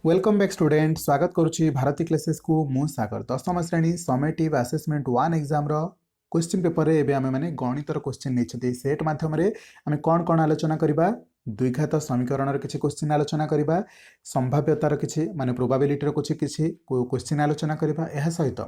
Welcome back student स्वागत करुच्ची Bharti classes को मु सागर दशम श्रेणी समेटिव आसेसमेंट 1 एग्जाम रो क्वेश्चन पेपर रे आम मैंने गणितर क्वेश्चन नहीं सेट माध्यम आम कौन कौन आलोचना करवा द्विघात समीकरण किसी क्वेश्चन आलोचना करवा संभाव्यतार किसी माने प्रोबाबिलिटी किसी क्वेश्चन आलोचना करवा यह सहित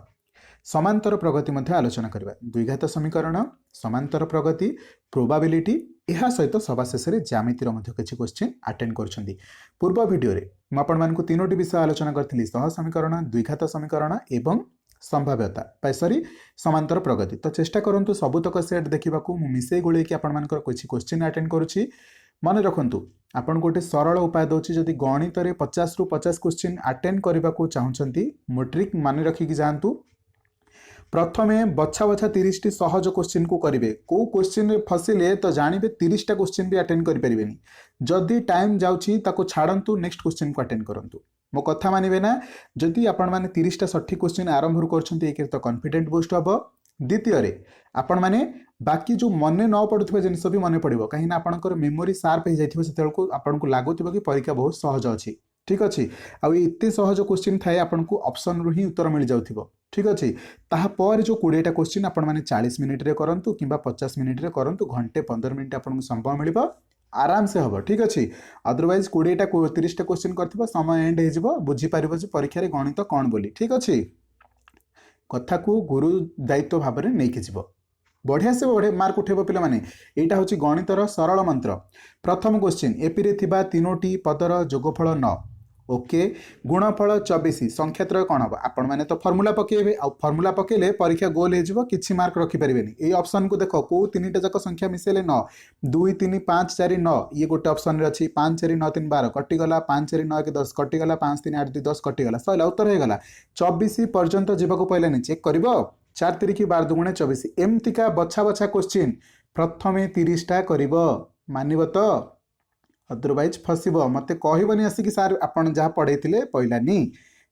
समांतर प्रगति मध्य आलोचना करवा द्विघात समीकरण समांतर प्रगति प्रोबाबिलिटी यह सहित सभा शेष में ज्यामितिर मध्य किसी क्वेश्चन अटेंड कर पूर्व वीडियो रे मुझे तीनोटी विषय आलोचना करी सह समीकरण द्विघात समीकरण एवं संभाव्यता सॉरी समांतर प्रगति तो चेष्टा करूँ सबुतक सेट देखा मिसे गोल किसी क्वेश्चन अटेंड करुच्ची मन रखु आपन गोटे सरल उपाय दूसरी जदि गणित 50 रु 50 क्वेश्चन अटेंड करने को चाहते मोट्रिक मान रखिकी जातु प्रथमे बछा बछा 30 टी सहज क्वेश्चन को करेंगे कौ क्वेश्चन फसिले तो जानवे 30 टा क्वेश्चन भी अटेंड करें जदि टाइम जाऊँगी छाड़ू नेक्स्ट क्वेश्चन को अटेंड करूँ मो कथा मानवे ना जदि आपण मैंने 30 टा सठिक क्वेश्चन आरंभ कर तो कॉन्फिडेंट बूस्ट हम द्वितीय आपण मैंने बाकी जो मन न पड़ुवा जिन भी मन पड़ो कहीं आपंकर मेमोरी सार्प हो जाए आपको लगुव कि परीक्षा बहुत सहज अच्छी ठीक अच्छे आते सहज क्वेश्चन थाए आपको ऑप्शन रु ही उत्तर मिल जाऊ ठीक अच्छे तापर जो 20टा क्वेश्चन आपण मैंने 40 मिनिट रे करंतु किंबा 50 मिनिट रे करंतु घंटे 15 मिनिट आपको समय मिल आराम से हम ठीक अच्छे अदरवाइज 20टा 30टा क्वेश्चन कर समय एंड हो बुझीपार परीक्षा गणित कौन बोली ठीक अच्छे कथा को गुरु दायित्व भाव में नहीं कि बढ़िया से बढ़िया मार्क उठेब पे मैंने यहाँ हूँ गणितर सरल मंत्र प्रथम क्वेश्चन एपी रे थिबा तीनोटी पदर जोगफल 9 ओके गुणफल 24 संख्यात्रय कौन हम आपण मैंने तो फर्मूला पकेबे आ फर्मूला पकेले परीक्षा गोल हो किसी मार्क रखिपारे ये ऑप्शन को देख कौ 3टा जाक संख्या मिसेले 9 2 3 5 4 9 ये गोटे ऑप्शन रे अच्छी 5 4 9 3 12 कटिगला 5 4 9 1 10 कटिगला 5 3 8 2 10 कटिगला सैला उत्तर होगा 24 पर्यंत जीवाक पहले चेक कर 4 3 12 दुगुणे 24 एमतीका बछा बछा क्वेश्चन प्रथमे 30टा कर मानव तो अदरवाइज फसब मत कहबनी आसिक सार आपन जहाँ पढ़े पहलानी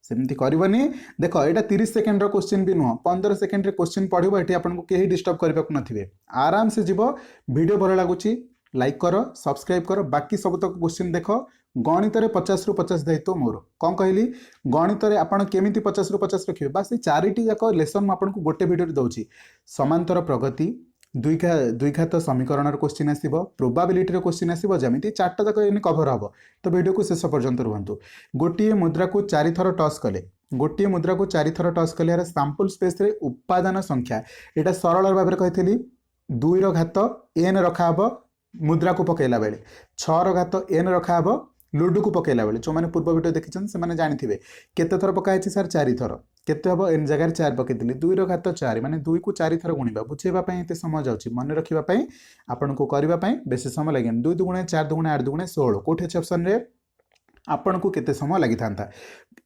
सेमती करनी देख यहाँ 30 सेकेंड क्वेश्चन भी नुह 15 सेकेंड क्वेश्चन पढ़ो ये आपको कहीं डिस्टर्ब करने को नथिबे आराम से जीव वीडियो भल लगुच लाइक कर सब्सक्राइब कर बाकी सब तक क्वेश्चन देख गणित 50 रु 50 दायित्व मोर कौन कहली गणित आपड़ केमी 50 रु 50 रखिए बास 4टी जाक लेसन आपको गोटे वीडियो दूसरी समांतर प्रगति द्विघात समीकरण क्वेश्चन आसो प्रोबाबिलिटी क्वेश्चन आसो जमी 4टा जाक इन कभर हम तो वीडियो को शेष पर्यंत रुहतु गोटे मुद्रा को 4 थर टच कले गोटे मुद्रा को 4 थर टच कले यार सैंपल स्पेस रे उपादान संख्या यहाँ सरल भाव में कही 2 रो घात एन रखा मुद्रा को पकेला बेले 6 रो घात एन रखा लुडू को पकेला बेले जो मैंने पूर्व वीडियो देखी से जानी केते थर पकाई सार 4 थर केते हम एन जगह 4 पकईली 2 रो घात 4 माने 2 को 4 थर गुणा बुझेवाई ये समय जाऊँगी मन रखापी आपन को करने बेसी समय लगे 2 दुगुणे 4 दुगुणे 8 दुगुणे 16 कौटे अच्छे ऑप्शन रे आपन को केते समय लगी था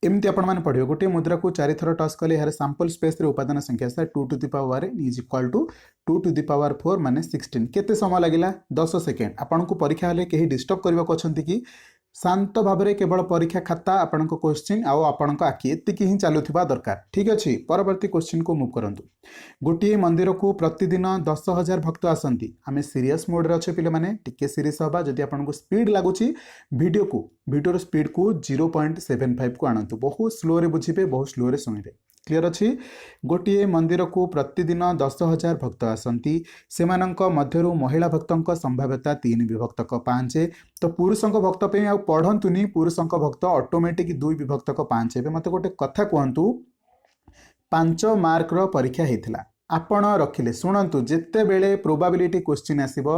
एमती आपण मैंने पढ़े गोटे मुद्रा को 4 थर टच कले यार सैंपल स्पेस रे उपादान संख्या सर 2 to the power n is equal to 2 to the power 4 माने 16 केते समय लगिला 10 सेकेंड आपन को परीक्षा हले कहीं डिस्टर्ब करबा को अछंती कि शांत भाव में केवल परीक्षा खाता आपण क्वेश्चन आपण आखि एतिकी ही चलुवा दरकार ठीक अच्छे परवर्ती क्वेश्चन को मूव करूँ गोटे मंदिर को प्रतिदिन 10,000 भक्त आसती आम सीरीयस मोड रे अच्छे पे टिके सीरीयस हवा जदि आपको स्पीड लगुच वीडियो स्पीड को 0.75 को आणतु बहुत स्लो रे बुझे बहुत स्लो रे शुणिबे क्लियर अच्छी गोटे मंदिर को प्रतिदिन 10,000 भक्त आसती से मध्यरु महिला भक्तों संभाव्यता 3 विभक्तक 5 तो पुरुषों भक्त पे आ पढ़ंतुनी पुरुषों भक्त ऑटोमेटिक 2 विभक्तक 5 हे मत गोटे कथा कहतु 5 मार्क रो परीक्षा होता आपण रखिले शुणु जिते बेले प्रोबाबिलिटी क्वेश्चन आसीबो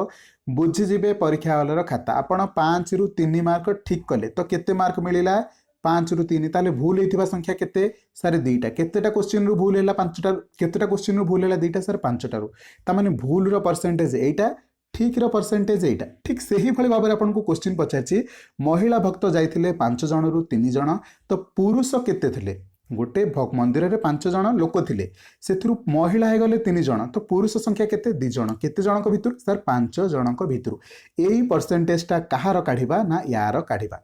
बुझीजे परीक्षा हॉल खाता आपण 5 रु 3 मार्क ठीक कले तो केते मार्क मिलिला 5 रु 3 ताले भूल होता संख्या केते सारे 2टा केतेटा क्वेश्चन रु भूल है 5टा केतेटा क्वेश्चन रु भूल है 2टा सारे 5टा रु तामाने भूल रो परसेंटेज एटा ठीक रो परसेंटेज एटा ठीक सही भली भाव में आपन को क्वेश्चन पचारछि महिला भक्त जाइथिले 5 जण रु 3 जण तो पुरुष केते थिले गोटे मंदिर में 5 जण लोक थे से महिला हो गले 3 जण तो पुरुष संख्या केते 2 जण केते जनक भितर सर 5 जनक भितर यही परसेंटेजटा कहार काढ़ा ना यार काढ़ा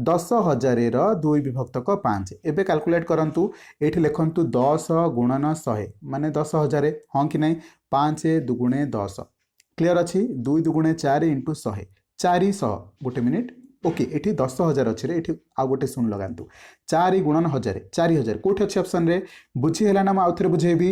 10,000 रो 2 विभक्तक 5 एबे कैलकुलेट करंतु एठी लिखंतु 10 गुणन 100 माने 10,000 हाँ कि नहीं 5 दुगुणे 10 क्लियर अच्छी 2 दुगुणे 4 इंटू 100 400 गोटे मिनिट ओके एठी 10,000 अच्छे रे एठी आउ गोटे शून्य लगातु 4 गुणन 1000 4000 कोठी अछि ऑप्शन रे बुझी हैला ना म आउथरे बुझेबी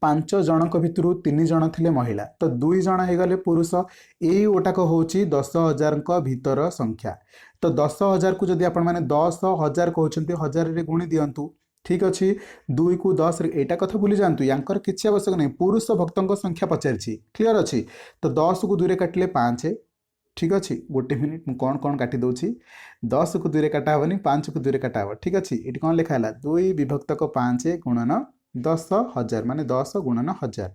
5 जनक भितरु 3 जन थिले महिला तो 2 जन हे गले पुरुष एई ओटाक होउची 10,000 क भीतर संख्या तो 10,000 को जदि आपण माने 10,000 कहउछंती 1000 रे गुणी दियंतु ठीक अच्छे 2 को 10 रे एटा कथा भूली जानतु यांकर किछि आवश्यक नहीं पुरुष भक्तंक संख्या पचारछि क्लियर अछि तो 10 को 2 रे काटले 5 ठीक अच्छे गोटे मिनिट मु कौन कौन काटी दउछि 10 को 2 रे काटा हबनी 5 को 2 रे काटा हब ठीक अच्छे एटी कौन लिखा हला 2 विभक्त को 5 गुणन 10,000 माने 10 गुणन 1000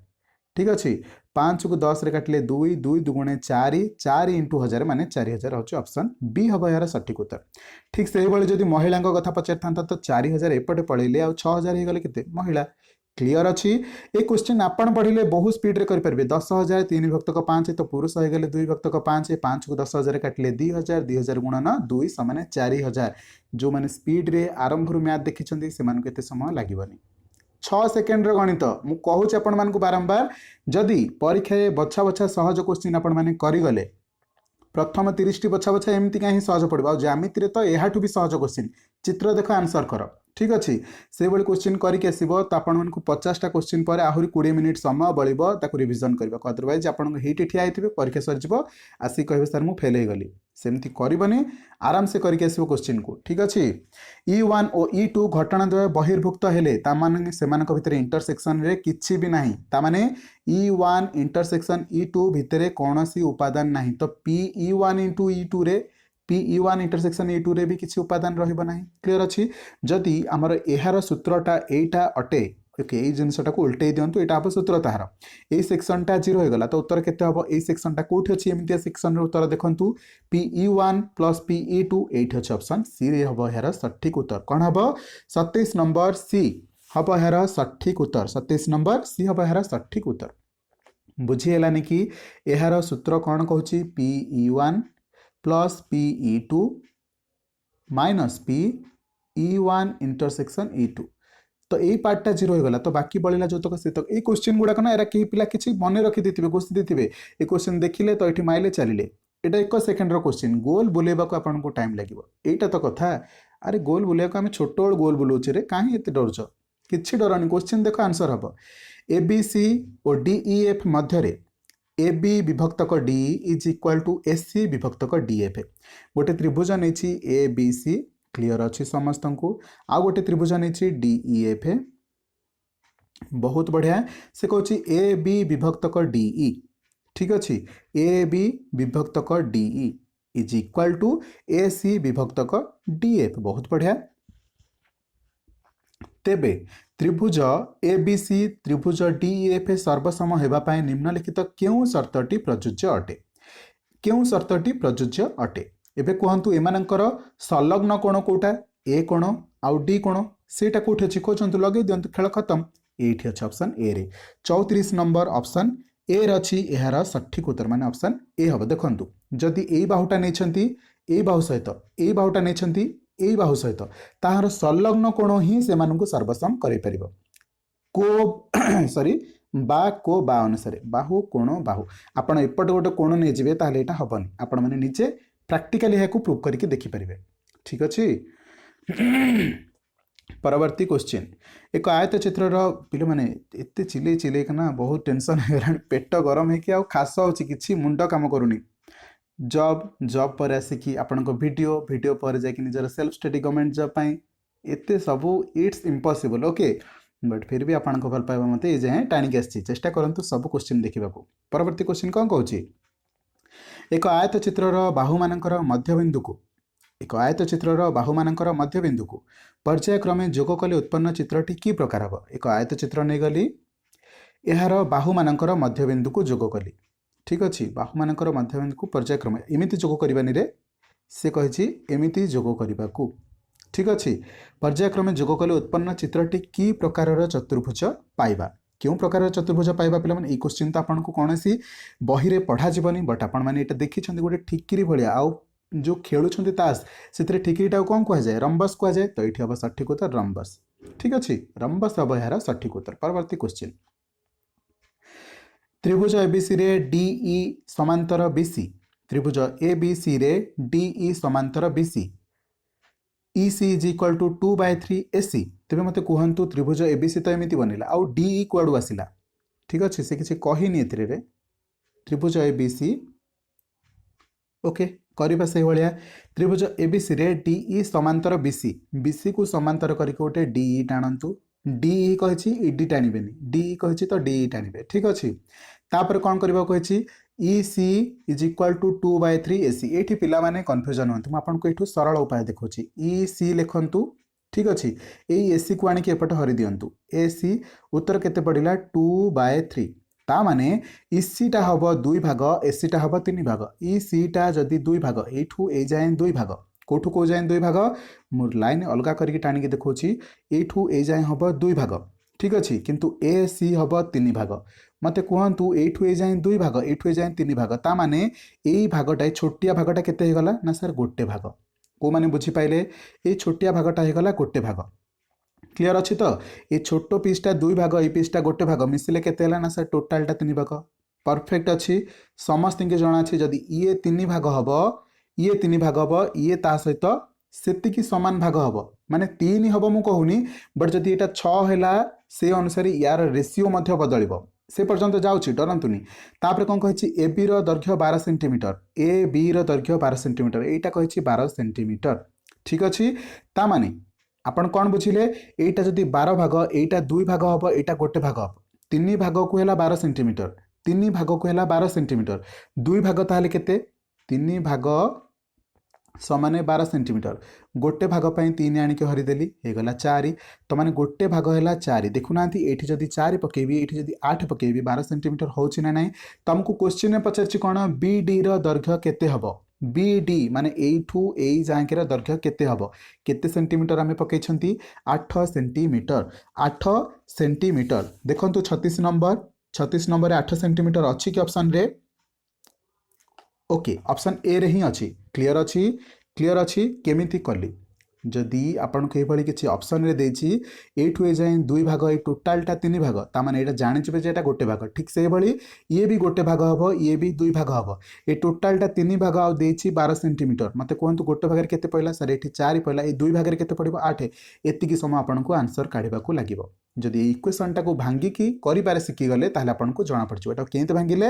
ठीक अच्छे 5 को 10 रे काटले 2 2 दुगुणे 4 4 इंटू 1000 माने 4000 होची ऑप्शन बी हब यार सटीक उत्तर ठीक से भली जदि महिला कथा पचारता तो 4000 एपटे पळैले आ 6000 हे गले केते महिला क्लियर अच्छी ए क्वेश्चन आपण पढ़िले बहुत स्पीड रे कर परबे 10,000 3 विभक्त को 5 तो पुरुष हो गले 2 विभक्त को 5 5 को 10,000 काटले 2000 2000 गुणन 2 समान 4000 जो माने स्पीड रे आरंभ रु मैथ देखिछंती से मान केते समय लागिवनी 6 सेकेंड रो गणित मु कहूच आपण मान को बारंबार जदि परीक्षा रे बछा बछा सहज क्वेश्चन आपण माने करि गले प्रथम 30 टी बछा बछा एमती काहे सहज पड़बा ज्यामिति रे तो एहाठू भी सहज क्वेश्चन चित्र देखो आंसर कर ठीक अच्छे से भाई क्वेश्चन करके आसो तो आपण को 50टा क्वेश्चन पर आहरी 20 मिनिट समय बलिबो ताकू रिवीजन करबा अदरवाइज आपण हेठी ठिया आइथिबे परीक्षा सरजिबो आसी कहबे सर मु फेल हे गली सेमती करबनी आराम से करके आसो क्वेश्चन को ठीक अच्छे E1 और E2 घटना द्वय बहिर्भुक्त हेले ता माने सेमानक भितरे इंटरसेक्शन रे किछि भी नाही ता माने E1 इंटरसेक्शन E2 भितरे कोनोसी उपादान नाही तो PE1 * E2 रे PE1 इंटरसेक्शन E2 रे भी किसी उपादान रहिबो नाही क्लियर अछि जदि हमर एहार सूत्रटा एटा अटे ओके ए जिनसटा को उल्टै दियंतु एटा अब सूत्र ताहार ए सेक्शनटा 0 हो गला तो उत्तर केते हबो ए सेक्शनटा कोठी अछि एमितिया सेक्शन रे उत्तर देखंतु PE1 + PE2 एठी अछि ऑप्शन सी रे हबो एहार सठिक उत्तर कोन हबो 27 नंबर सी हबो एहार सठिक उत्तर 27 नंबर सी हबो एहार सठिक उत्तर बुझी हेलानी कि एहार सूत्र कोन कहूची PE1 + PE2 - PE1 intersection E2 तो यही पार्टा 0 हो गला तो बाकी बळिला जोतक सेतक ए क्वेश्चन गुडा ना एरा के पिला किछि मने रखि दिथिबे गोस्ती दिथिबे ए क्वेश्चन देखिले तो एठी माइले चलिले एटा 1 सेकंड रो क्वेश्चन गोल बुलेबा को आपन को टाइम लागिवो एटा तो कथा अरे गोल बुलेबा को हम छोटोळ गोल बुलोचे रे काहे एते डरछ किछि डरनी क्वेश्चन देखो आंसर हबो ABC और DEF मध्य रे AB विभक्त को D = AC विभक्त को DF गोटे त्रिभुज नेछि ABC क्लियर अच्छी समस्त को आ गोटे त्रिभुज नेछि DEF बहुत बढ़िया से कहछि AB विभक्त को DE ठीक अच्छी AB विभक्त को DE = AC विभक्त को DF बहुत बढ़िया तेबे त्रिभुज ABC त्रिभुज DEF सर्वसम हेबा पाए निम्नलिखित केउ शर्तटी प्रযোज्य अटे केउ शर्तटी प्रযোज्य अटे एबे कहंतु एमानंकर संलग्न कोण कोटा ए कोण आउ डी कोण सेटा कोठी अछि खोजंतु लगे दियंतु खेल खत्म एठी अछि ऑप्शन ए रे 34 नंबर ऑप्शन ए रे अछि एहार सठिक उत्तर माने ऑप्शन ए हबो देखंतु जदि ए बाहुटा नेछंती ए बाहु सहित ए बाहुटा नेछंती ए बाहु सहित ताहार संलग्न कोण ही सेमानंकु सर्वसम करै परिबो को सॉरी बा को बा अनुसार बाहु कोण बाहु आपण एपट गोटे कोण नै जिवे ताले एटा हबनी आपण माने नीचे प्रैक्टिकली है को प्रूव करके देखि परिबे ठीक अछि परवर्ती क्वेश्चन एक आयत चित्र रो पिले माने एते चिले चिले कना बहुत टेंशन हेरान पेट गरम है कि आ खास होची किछि मुंड काम करूनी जॉब पर आसिकी आपण को वीडियो पर जाकि निजर सेल्फ स्टडी गवर्नमेंट जॉब पई एते सबु इट्स इम्पॉसिबल ओके बट फिर भी आपण को भल पाइबा मते ए जे टाणी के आछि चेष्टा करंतु सब क्वेश्चन देखिबा को परवर्ती क्वेश्चन कोन कहूची एक आयत चित्रर बाहु मानकर मध्यबिंदु को एक आयत चित्रर बाहु मानकर मध्यबिंदु को पर्यायक्रमे जोग कले उत्पन्न चित्रटी की प्रकार हबो एक आयत चित्र नै गली एहार बाहु मानकर मध्यबिंदु को जोग कली ठीक अछि बाहु मानकर मध्यबिंदु को पर्यायक्रमे एमिति जोग करबानी रे से कहिछि एमिति जोग करबा को ठीक अछि पर्यायक्रमे जोग कले उत्पन्न चित्रटी की प्रकारर चतुर्भुज पाइबा क्यों प्रकार चतुर्भुज पाइबा पिला माने ई क्वेश्चन तो आपन को कोनसी बही रे पढ़ा जीवनी बट आपन माने एटा देखि छथि गोटे ठिकिरी भलिया आउ जो खेलु छथि तास सेतरे ठिकिरीटा कोन कह जाय रंबस कह जाय तो एठी अब सठिक उत्तर रंबस ठीक अछि रंबस अब यार सठिक उत्तर परवर्ती क्वेश्चन त्रिभुज ABC रे DE समांतर BC त्रिभुज ए बी सी रे DE समांतर BC EC is equal to 2/3 AC तेरे मते कहतु त्रिभुज ABC तो एमती बनला आउ DE कुआडू आसिला ठीक अच्छे से किसी कहनी रे त्रिभुज ABC ओके करवा से भाया त्रिभुज ABC रे DE समांतर BC को समांतर करके गोटे DE टाणु DE कही ED टाणबे DE कही तो DE टाणबे ठीक अच्छे तापर कौन करबा कही EC is equal to 2/3 AC ये पिला माने कन्फ्यूजन होती मुझे सरल उपाय देखा EC लिखु ठीक अच्छे यही AC को आणिक एपटे हरि दिंतु AC उत्तर केते पड़िला 2/3 ता माने EC टा हबो 2 भाग AC टा हबो 3 भाग EC टा जदि 2 भाग एठू ए जाए 2 भाग कोठू को जाए 2 भाग मोर लाइन अलगा करके टाणी देखौछि एठू ए जाए हबो 2 भाग ठीक अच्छे किंतु AC हबो 3 भाग मते कहतु एठू ए जाए 2 भाग एठू ए जाए 3 भाग ता माने एई भागटा छोटिया भागटा केते हे गला ना सर गोटे भाग को माने बुझी पाइले ये छोटिया भागटा हे गला गोटे भाग क्लियर अच्छी तो ये छोट पीसटा 2 भाग ये पीसटा गोटे भाग मिसिले केते हला ना सर टोटालटा 3 भाग परफेक्ट अच्छी समस्त के जना अच्छी जदि ये 3 भाग हम ये 3 भाग हम ये ता सहित सेतिकी समान भाग हम माने 3 हम मु कहूनी बट जदि एटा 6 हैला से अनुसार यार रेशियो मध्य बदलिबो से पर्यंत जाऊँगी डरतुनि तापर कौन कही ए बी दैर्घ्य 12 सेंटीमीटर ए बी दैर्घ्य 12 सेंटीमीटर यहाँ कही 12 सेंटीमीटर ठीक अच्छे ता माने आपण कौन बुझिले एटा जदि 12 भाग एटा 2 भाग हम एटा गोटे भाग हम 3 भाग को है 12 सेंटीमीटर 3 भाग को है 12 सेंटीमीटर 2 भाग ताहले केते 3 भाग समाने 12 सेंटीमीटर गोटे भाग पाई 3 आणिक हरिदेली गला 4 तो माने गोटे भाग है 4 देखुना ये जदि 4 पकेबी ये जदि 8 पकेबी 12 सेंटीमीटर होची ना नहीं तुमको क्वेश्चन में पचार कौन BD दैर्घ्य केते हबो BD माने एठू ए जाके दैर्घ्य केते हबो केते सेंटीमीटर आमे पकेछंती 8 सेंटीमीटर 8 सेंटीमीटर देखंतु 36 नंबर 8 सेंटीमीटर अच्छी कि ऑप्शन रे ओके ऑप्शन ए रे ही अच्छी क्लियर अच्छी केमिति कली जदि आपन के भली किछि ऑप्शन रे देछि एठू ए जाए 2 भाग ए टोटालटा 3 भाग ता माने एटा जानि छिबे जे एटा गोटे भाग ठीक से भली ये भी गोटे भाग हबो ये भी 2 भाग हबो ए टोटालटा 3 भाग आ देछि 12 सेंटीमीटर मते कहंतु गोटे भाग रे केते पइला सर एठी 4 पइला ए 2 भाग रे केते पडिबो 8 एतिकी समय आपन को आंसर काढिबा को लागिबो जदि इक्वेशन टा को भांगी की करि पारे सिखि गले ताहले आपन को जाना पड़छ एटा केते भांगिले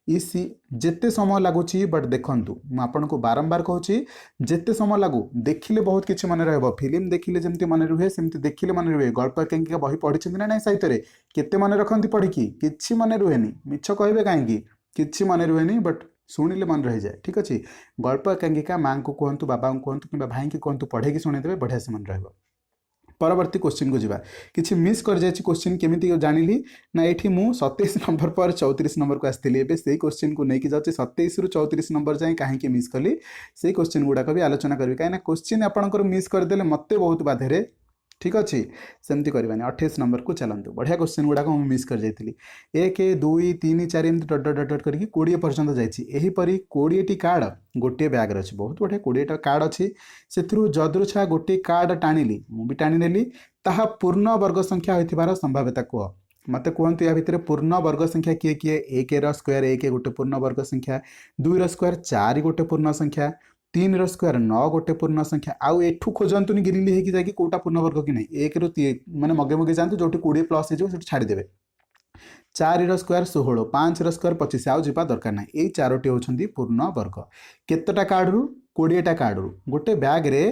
इसी जेते समय लागुची बट देखंतु म आपन को बारंबार कहूची जेते समय लागू देखिले बहुत किछि मन रहबो फिल्म देखिले जेमति मन रुहे सेमति देखिले मन रुहे गल्प केंकी बही पढिछन ना नै साहित्य रे केते मन रखंती पढिकी किछि मन रुहेनी मिछ कहबे काहेकी किछि मन रुहेनी बट शुणिले मन रही जाए ठीक अच्छे गल्प एकांकिका माँ को कहतु बाबा को कहतु कि भाई की कहतु पढ़े की शुणीदेवे बढ़िया से मन रहा परवर्ती क्वेश्चन को जीवा किसी मिस कर जाए क्वेश्चन केमिति जानिली ना ये मु 27 नंबर पर 34 नंबर को आसती एवं से क्वेश्चन को लेकिन जाऊँगी 27 रु 34 नंबर जाए कहीं मिस कली से क्वेश्चन गुड़ाक भी आलोचना करी कहीं क्वेश्चन आपंकर मिस करदे मत बहुत बाधे ठीक अच्छे सेमती करवानी 28 नंबर को चलतु बढ़िया क्वेश्चन गुड़ाक मुझे मिस कर जाइली 1 2 3 4 एमती डट डट डट करके 20 पर्यंत जापरी 20 कार्ड गोटे बैग्रे अच्छे बहुत बढ़िया 20टा कार्ड अच्छी से जदृछा गोटे कार्ड टाणिली मुझे टाणी नेली ताहा पूर्ण वर्ग संख्या होइथिबार संभाव्यता कह मत कहतु या भितर पूर्ण वर्ग संख्या किए किए 1 स्क्वायर 1 गोटे पूर्ण वर्ग संख्या 2 स्क्वायर 4 गोटे पूर्ण संख्या 3 स्क्वायर 9 गोटे पूर्ण संख्या आउ एठू खोजतुनि गिरिली होगी जाकि कोटा पूर्ण वर्ग कि नहीं 1 रु 3 माने मगे मगे जातु जो 20 प्लस हो छाड़देवे 4 स्क्वायर 16 5 स्क्वायर 25 आउ जीवा दरकार ना ये 4टी होती पूर्ण वर्ग केतटा कार्ड रु 20टा कार्ड रु गोटे बैग रे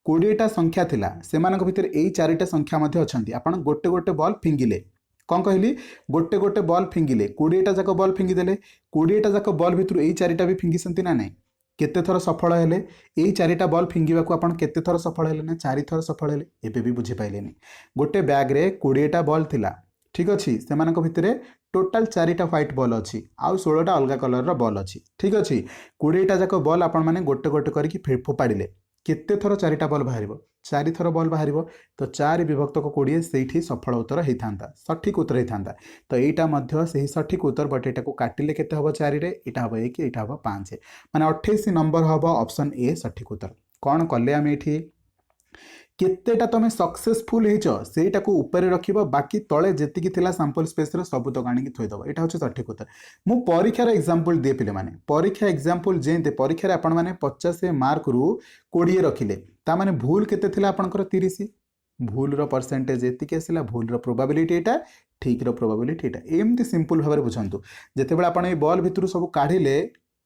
20टा संख्या थिला सेमानक भितर यही 4टा संख्या मध्य अछंती आपण गोटे गोटे बॉल फिंगिले कौन कहली गोटे गोटे बॉल फिंगिले 20टा जाक बॉल फिंगिदेले 20टा जाक बॉल भितर यही 4टा भी फिंगिसंती ना नहीं केते थर सफल हेले यही 4टा बॉल फिंगिबा को आपण केते थर सफल हेले ना 4 थर सफल हेले एबे भी बुझी पाइलेनी गोटे बैग रे 20टा बॉल थिला ठीक अच्छे से भितर टोटाल 4टा व्हाइट बॉल अच्छी आउ 16टा अलग कलर बॉल अच्छी ठीक अच्छे 20टा जाक बॉल आपण मैंने गोटे गोटे करके फोपाड़े केते थर 4टा बॉल बाहर 4 थर बॉल बाहर तो 4 विभक्त को 20 से सफल उत्तर होता सठिक उत्तर होता तो यहाँ से सठिक उत्तर बट यहाँ काटिले केते हम 4 रे यहाँ हम 1 यहाँ हम 5 माने 28 नंबर हम ऑप्शन ए सठिक उत्तर कौन कले आम ये केतेटा तुम सक्सेसफुल होईटा को ऊपर रखिबो बाकी तले जेतिकी थिला सैंपल स्पेस रे सब तक आनिकी थोइदबो एटा होचे सठिक उत्तर। मु परीक्षार एग्जांपल दिए पिले माने परीक्षा एग्जांपल जेते परीक्षा रे आपण माने 50 मार्क रु 20 रखिले ता माने भूल केते थिला आपनकर 30 भूल रो परसेंटेज एतिकी आसिला भूल रो प्रोबेबिलिटी एटा ठीक रो प्रोबेबिलिटी एटा एमती सिंपल भाबरे बुझंतु जेतेबेले आपण ए बॉल भितरु सब काढिले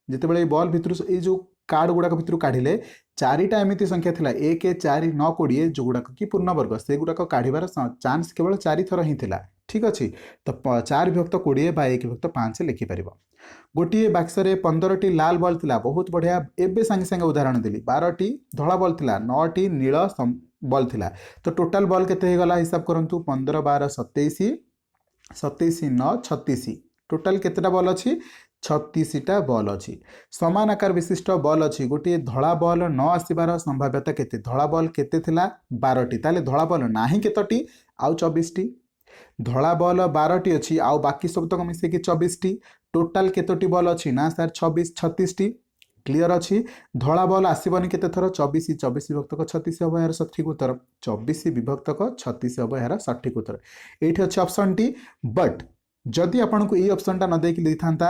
जेतेबेले बॉल भितरु ए जो कार्ड गुड़ाक भितर काढ़िले चारिटा एमती संख्या थिला 1 4 9 20 जो गुड़ाक कि पूर्णवर्ग से गुड़ाक काढ़ार चांस केवल 4 थर ही थिला ठीक अच्छे तो 4 विभक्त 20 बा 1 विभक्त 5 लिखिपर गोटे बाक्सरे 15टी लाल बॉल थिला बहुत बढ़िया एबे सांगे सांगे उदाहरण देली 12टी धला बॉल थिला 9टी नील बॉल थिला तो टोटाल बॉल केते गला हिसाब करंतु 15 12 27 27 9 36 टोटाल केतेटा बॉल अच्छी 36टा बॉल अच्छी समान आकार विशिष्ट बॉल अच्छी गोटे धला बॉल न आसबार संभाव्यता केते धला बॉल केते थिला 12टी ताले धला बॉल नाही केतटी आउ 24टी धला बॉल 12टी अच्छी आउ बाकी सब तक मिसे कि 24टी टोटाल केतोटी बॉल अच्छी ना सर 26 36टी क्लियर अच्छी धला बॉल आसबनी केते थर 24 24 विभक्तक 36 हम यार सठिक उत्तर 24 विभक्तक 36 हम यार सठिक उत्तर ये अच्छे ऑप्शन टी बट जदि आपन को ये ऑप्शन टा न देकी देथांता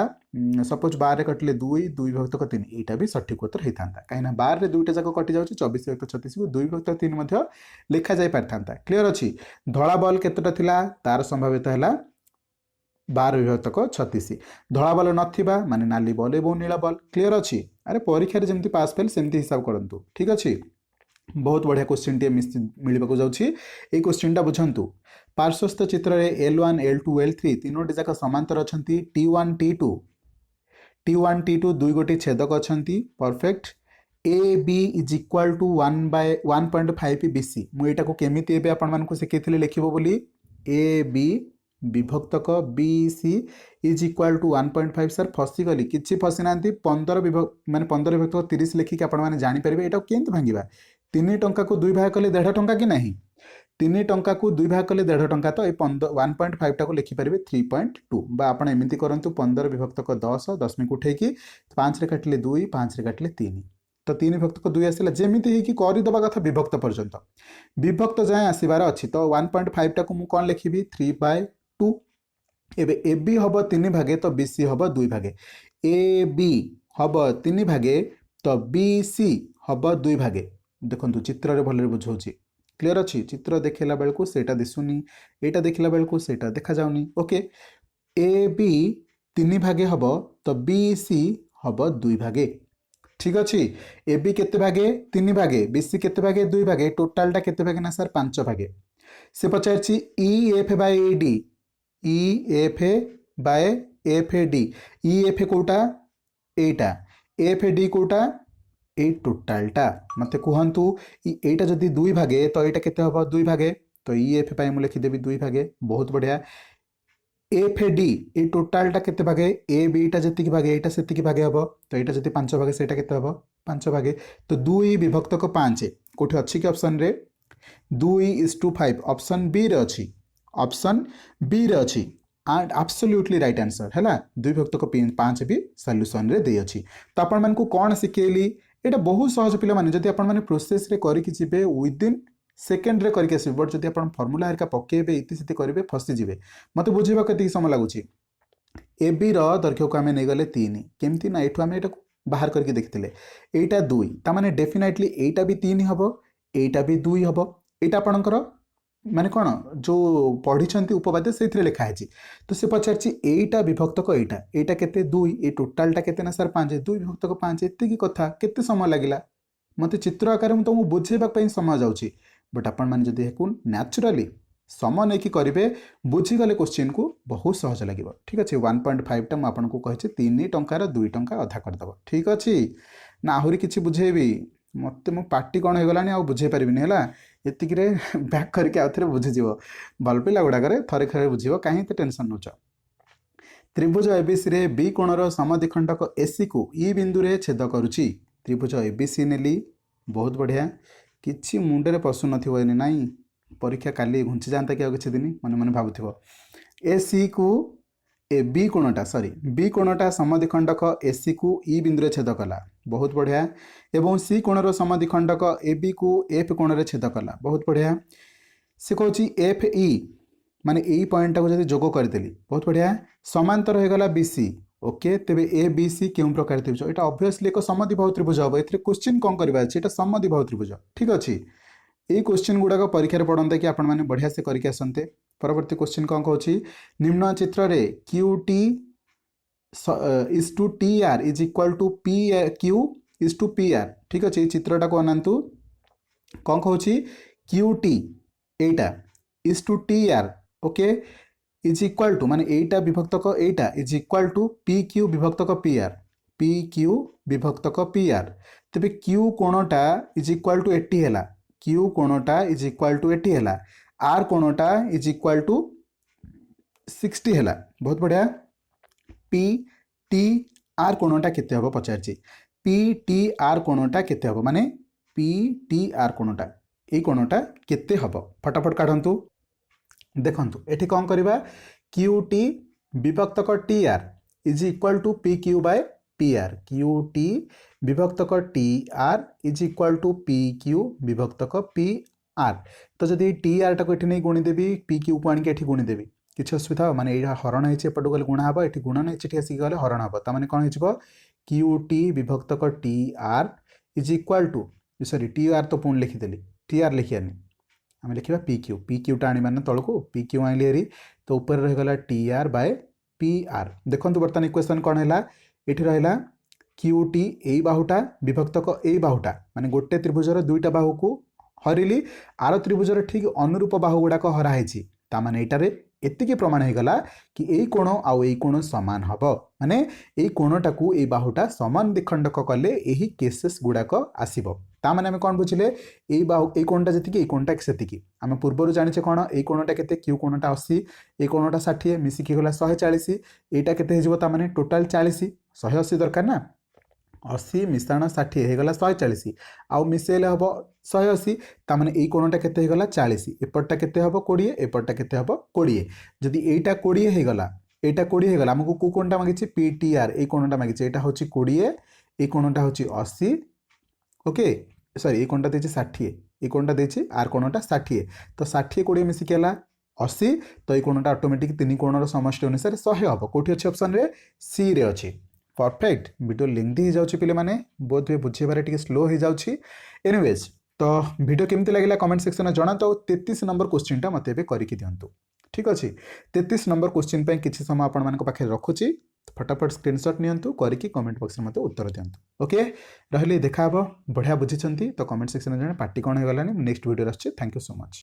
सपोज 12 कटले 2 2 विभक्तक 3 एटा भी सठिक उत्तर हेथांता काइना 12 रे दुईटा जाक कटि जाउची 24 विभक्त 36 को 2 विभक्त 3 मध्ये लिखा जाय पारथांता क्लियर अछि धला बॉल केतटा थिला तार संभाव्यता हला 12 विभक्तक 36 धला बॉल नथिबा माने नाली बॉल एवं नीला बॉल क्लियर अछि अरे परीक्षा रे जेमति पास फेल सेमति हिसाब करंतु ठीक अछि बहुत बढ़िया क्वेश्चन टे मिलबाको जाउची ए क्वेश्चन टा बुझंतु पार्श्वस्थ चित्र रे L1 L2 L3 तीनोटी जाक समांतर अछंती T1 T2 दुई गोटी छेदक अछंती perfect AB is equal to 1/1.5 BC मु एटा को केमिति एबे आपण मान को सिखैथिले लिखिबो बोली AB विभक्तक BC इज इक्वल टू 1.5 सर फसी गली किछि फसी नांती 15 विभक्त माने 15 विभक्तक 30 लिखि के आपण माने जानि परिबे एटा केंत भांगिबा 3 टंका को 2 भाग कले 1.5 टंका कि नहीं 3 टंका को 2 भाग कले 1.5 टंका तो 1.5 टा को लिखि परिबे 3.2 बा आपण एमिति करंतु 15 विभक्तक 10 10 में उठेकी 5 रे काटले 2 5 रे काटले 3 तो 3 विभक्तक 2 आसिला जेमिति हे कि करि दबा कथा विभक्त पर्यंत विभक्त जाय आसीबार अछि तो 1.5 टा को मु कोन लिखिबी 3/2 एबे AB हबो 3 भागे तो BC हबो 2 भागे AB हबो 3 भागे तो BC हबो 2 भागे देखंतु चित्र रे भले बुझौची क्लियर अच्छी चित्र देखला बेल को सेटा दिसुनी एटा देखला बेल को सेटा देखा जाउनी ओके ए बी 3 भागे हबो तो बी सी हबो 2 भागे ठीक अच्छी ए बी केते भागे 3 भागे बी सी केते भागे 2 भागे टोटाल टा केते भागे ना सर 5 भागे से पचारची E F by A D E F by F D E F कोटा एटा एफ डी कोटा ए टोटालटा मत कहतु एटा जदि 2 भागे तो एटा केते हबो 2 भागे तो ई एफ पाई मु लिखि देबी 2 भागे बहुत बढ़िया एफ डी ए टोटालटा केते भागे ए बी टा जति भागे एटा सेति भागे हबो तो एटा जति 5 भागे सेटा केते हबो 5 भागे तो 2 विभक्तक 5 कोठी अछि कि ऑप्शन रे 2:5 ऑप्शन बी रे अछि ऑप्शन बी रे अछि एंड एब्सोल्युटली राइट आंसर हैला 2 विभक्तक 5 भी सॉल्यूशन रे देई अछि तो आपण मन को कोन सिखेली एटा बहुत सहज पिला माने जदि आपण माने प्रोसेस रे करि कि जिवे विदिन सेकेंड रे करि के आसी बट जदि आपण फार्मूला हरका पकेबे इति सिति करिवे फसी जिवे मते बुझिबा कति समय लागुची AB रो दैर्घ्य को हमें नै गले 3 केमति ना एठु हमें एटा बाहर करके देखथिले एटा 2 ता माने डेफिनेटली एटा भी 3 हबो एटा भी 2 हबो एटा आपणकर माने कौन जो पढ़ी उपवाद्य से लिखा है तो से पचार एटा विभक्तक एटा एटा केते 2 ए टोटालटा केते ना सर 5 2 विभक्तक 5 एते की कथा केते समय लागिला मते चित्र आकार में तुमको बुझेबा पई समय जाउची बट आपण माने जदी हेकु नेचुरली समय नै कि करिवे बुझी गले क्वेश्चन को बहुत सहज लागिबो ठीक अछि 1.5 टा म आपण को कहै छी 3 टंकार 2 टंका अधा कर दबो ठीक अछि ना आहुरी किछि बुझेबी मते मो पार्टी कोन हे गलानी आ बुझे परिबिनी हला एतिक रे बैक करके आउथरे बुझी जीवो भल पिला गुडा करे थरे खरे बुझीबो काहे ते टेंशन नउच त्रिभुज एबीसी रे बी कोणर समद्विखंडक एसी को ई बिंदु रे छेद करूची त्रिभुज एबीसी नेली बहुत बढ़िया किछि मुंडे रे पसु नथिबो एनी नाही परीक्षा काली घुंची जानता कि किछि दिन मन मन भाबुथिबो एसी को ए बी कोणटा सॉरी बी कोणटा समद्विखंडक एसी को ई बिंदु छेद कला बहुत बढ़िया एवं सी कोणर समद्विखंडक ए बी को एफ कोण छेद कला बहुत बढ़िया से कौन एफ ई माने यही पॉइंट को जब जोग करदेली बहुत बढ़िया समांतर हो गला बी सी ओके तेबे ए बी सी क्यों प्रकार त्रिभुज यहाँ ऑब्वियसली एक समद्विबाहु त्रिभुज हम ए क्वेश्चन कौन करवा अच्छे समद्विबाहु त्रिभुज ठीक अच्छे यही क्वेश्चन गुड़ाक परीक्षा पढ़ते कि आपण मैंने बढ़िया से करके आसते परवर्ती क्वेश्चन कौन कौन निम्न चित्र रे Q T is to T R is equal to P Q is to P R ठीक अच्छे चित्रटा को अनातु कौन कौन क्यू टी एटा is to T R okay is equal to माने एटा विभक्तक एटा is equal to P Q विभक्तक पी क्यू विभक्तक पी आर तेबे क्यू कोणटा इज इक्वाल टू एटी है क्यू कोणटा इज इक्वाल टू एटी है आर कोणटा इज इक्वाल टू 60 है बहुत बढ़िया पी टी आर कोणटा केते हबो पचारची पी टी आर कोणटा केते हबो माने पी टी आर कोणटा ए कोणटा केते हबो फटाफट काढंतु देखंतु एठी कौन करबा क्यू टी विभक्तक T R is equal to P Q by P R Q T विभक्तक T R is equal to P Q विभक्तक पी आर तो जदि टी आर टाक ये नहीं गुणीदेवी पी क्यू को आनिक एठी गुणीदेवी किसी असुविधा माने यहाँ हरण होती एपट गले गुणा हम ये गुणन होती आसिक गले हरण हम ताने कौन हो क्यू टी विभक्तक T R is equal to sorry T R तो पुणी लिखिदेली टी आर लिखियानी आम लिखा पी क्यूटा आने तौक पी क्यू आनी हेरी तो ऊपर रहीगला T R by P R देखो बर्तमान इक्वेशन कौन है ये रहा क्यू टी ए बाहुटा विभक्तक ए बाहुटा माने गोटे त्रिभुजर दुईटा बाहु को हरिली आर त्रिभुजर ठीक अनुरूप बाहु गुड़ाक हराई ताने यहाँ एतिकी प्रमाण हो गला कि यही कोण आउ यही कोण सामान हम माने यही कोणटा को यही बाहुटा समान द्विखंडक कले यही केसेस गुड़ाक आसब ताने आम कौन बुझे यही बाहु यही कोणटा जी यही कोणटा से आम पूर्व जाने कौन यही कोणटा के क्यू कोणटा 80 यही कोणटा 60 मिसिकी गला 140 यहाँ के टोटाल 40 180 दरकार ना 80 मिश्रण 60 होगला 140 आउ मिसेले हम 180 ताने यही कोणटा के होगला 40 एपटा के हम 20 एपटा के हम 20 जदि यहीटा 20 होगला यहाँ 20 होगला आमको कौ कोणटा मागिছে पीटीआर यही कोणटा मागिছে यहाँ हूँ 20 ये कोणटा हूँ 80 ओके सॉरी ये कोणटा देछि 60 ये कोणटा देछि आर कोणटा 60 तो 60 20 मिसिकी हला 80 तो ये कोणटा ऑटोमेटिक तीन कोणर समष्टि अनुसार 100 हम कोठी अच्छे ऑप्शन रे सी रे अच्छे परफेक्ट वीडियो लेंथी हो जाउछि पिले माने बहुत वे बुझेबारे टिके स्लो हो जाउछि एनीवेज तो वीडियो केमती लागला कमेंट सेक्शन में जणातो 33 नंबर क्वेश्चन मत करके दिंतु ठीक अच्छे 33 नंबर क्वेश्चन पे किसी समय आपण मान पाखे रखुची फटाफट स्क्रीनशॉट नियंतु करके कमेंट बॉक्स में मत उत्तर दिंतु ओके रहिले देखा बढ़िया बुझी तो कमेंट सेक्शन में जने पार्टी कौन हो गलानी नेक्स्ट वीडियो आछे थैंक यू सो मच।